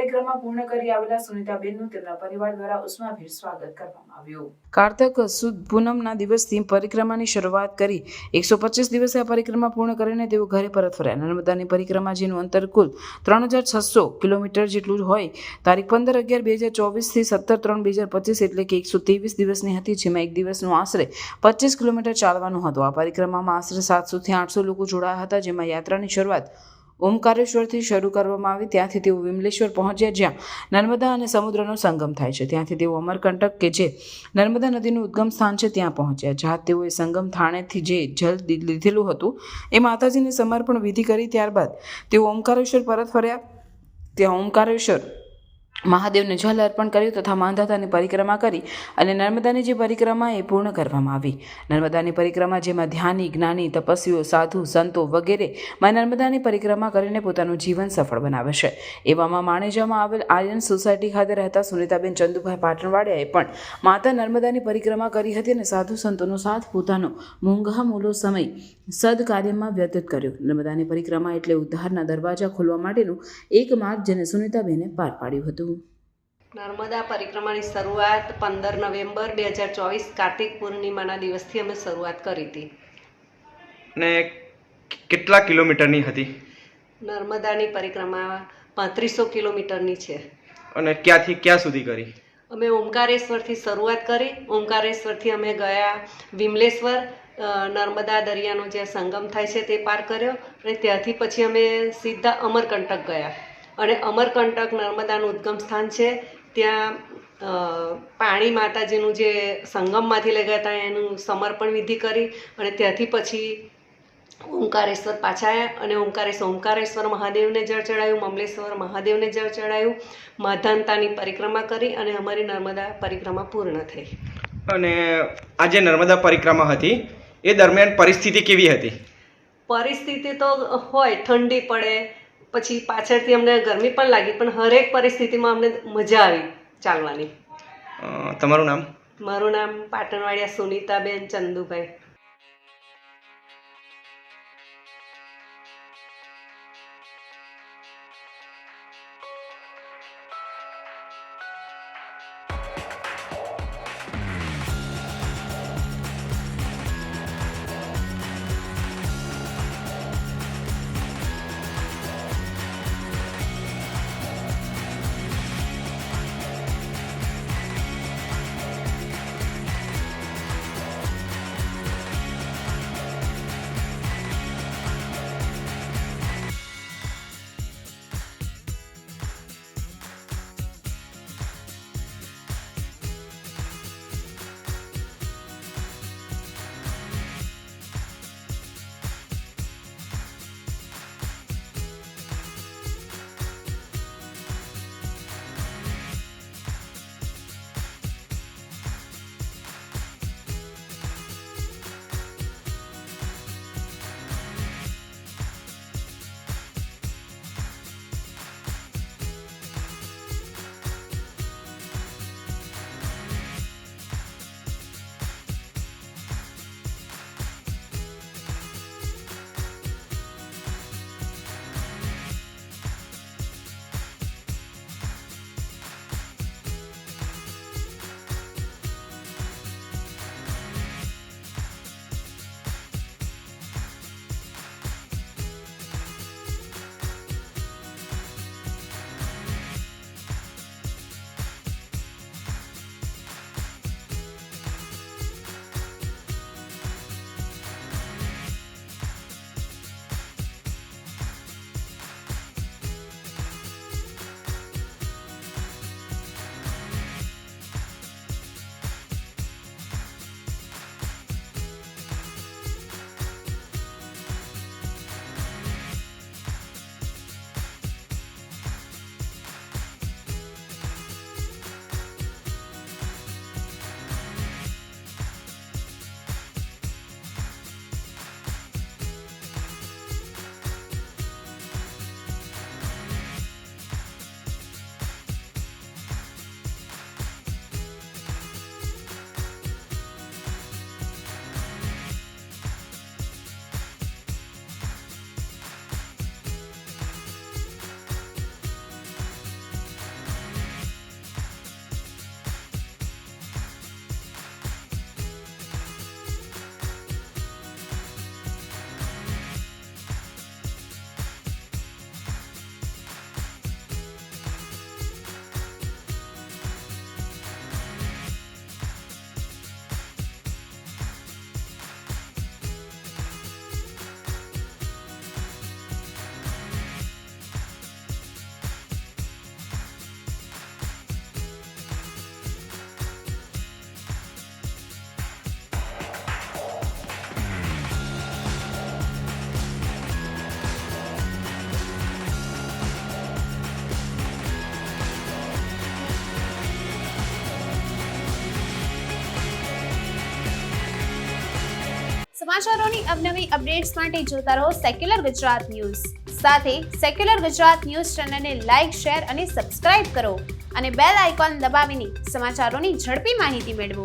પરિક્રમા પૂર્ણ કરી આવેલા સુનિતાબેનનું તેમના પરિવાર દ્વારા ઉષ્માભેર સ્વાગત કરવામાં આવ્યું. કારતક સુદ પૂનમના દિવસથી પરિક્રમાની શરૂઆત કરી 125 દિવસે આ પરિક્રમા પૂર્ણ કરીને તેઓ ઘરે પરત ફર્યા. નર્મદાની પરિક્રમા જેનું અંતર કુલ 3600 કિલોમીટર જેટલું હોય તારીખ 15/11/2024 થી 17/3/2025 એટલે કે 123 દિવસની હતી, જેમાં એક દિવસનું આશરે 25 કિલોમીટર ચાલવાનું હતું. આ પરિક્રમામાં આશરે 700 થી 800 લોકો જોડાયા હતા, જેમાં યાત્રાની શરૂઆત ઓમકારેશ્વરથી શરૂ કરવામાં આવી. ત્યાંથી તેઓ વિમલેશ્વર પહોંચ્યા, જ્યાં નર્મદા અને સમુદ્રનો સંગમ થાય છે. ત્યાંથી તેઓ અમરકંટક કે જે નર્મદા નદીનું ઉદ્ગમ સ્થાન છે ત્યાં પહોંચ્યા, જ્યાં તેઓએ સંગમ થાણેથી જે જલ લીધેલું હતું એ માતાજીને સમર્પણ વિધિ કરી. ત્યારબાદ તેઓ ઓમકારેશ્વર પરત ફર્યા. ત્યાં ઓમકારેશ્વર મહાદેવને જલ અર્પણ કર્યું તથા માંધાતાની પરિક્રમા કરી અને નર્મદાની જે પરિક્રમા એ પૂર્ણ કરવામાં આવી. નર્મદાની પરિક્રમા જેમાં ધ્યાની, જ્ઞાની, તપસ્વીઓ, સાધુ, સંતો વગેરે માં નર્મદાની પરિક્રમા કરીને પોતાનું જીવન સફળ બનાવે છે. એવામાં માણેજામાં આવેલ આર્યન સોસાયટી ખાતે રહેતા સુનિતાબેન ચંદુભાઈ પાટણવાડિયાએ પણ માતા નર્મદાની પરિક્રમા કરી હતી અને સાધુ સંતોનો સાથ પોતાનો મોંઘા મૂલો સમય સદકાર્યમાં વ્યતીત કર્યો. નર્મદાની પરિક્રમા એટલે ઉદ્ધારના દરવાજા ખોલવા માટેનું એક માર્ગ, જેને સુનિતાબેને પાર પાડ્યું હતું. નર્મદા પરિક્રમાની શરૂઆત 15 નવેમ્બર 2024 કાર્તિક પૂર્ણિમાના દિવસથી અમે શરૂઆત કરી હતી. અને કેટલા કિલોમીટરની હતી? નર્મદાની પરિક્રમા 3500 કિલોમીટરની છે. અને ક્યાંથી ક્યાં સુધી કરી? અમે ઓમકારેશ્વરથી શરૂઆત કરી. ઓમકારેશ્વરથી અમે ગયા વિમલેશ્વર, નર્મદા દરિયાનો જ્યાં સંગમ થાય છે તે પાર કર્યો અને ત્યાંથી પછી અમે સીધા અમરકંટક ગયા. અને અમરકંટક નર્મદાનું ઉદ્ગમ સ્થાન છે, ત્યાં પાણી માતાજીનું જે સંગમમાંથી લઈ ગયા હતા એનું સમર્પણ વિધિ કરી અને ત્યાંથી પછી ઓમકારેશ્વર પાછા આવ્યા અને ઓમકારેશ્વર મહાદેવને જળ ચડાવ્યું, મમલેશ્વર મહાદેવને જળ ચડાવ્યું, માધાનતાની પરિક્રમા કરી અને અમારી નર્મદા પરિક્રમા પૂર્ણ થઈ. અને આ જે નર્મદા પરિક્રમા હતી એ દરમિયાન પરિસ્થિતિ કેવી હતી? પરિસ્થિતિ તો હોય, ઠંડી પડે, પછી પાછળથી અમને ગરમી પણ લાગી, પણ હરેક પરિસ્થિતિમાં અમને મજા આવી ચાલવાની. તમારું નામ? મારું નામ પાટણવાડિયા સુનિતાબેન ચંદુભાઈ. સમાચારોની અવનવી અપડેટ્સ માટે જોતા રહો સેક્યુલર ગુજરાત ન્યૂઝ. સાથે સેક્યુલર ગુજરાત ન્યૂઝ ચેનલને લાઇક, શેર અને સબસ્ક્રાઇબ કરો અને બેલ આઇકોન દબાવીને સમાચારોની ઝડપી માહિતી મેળવો.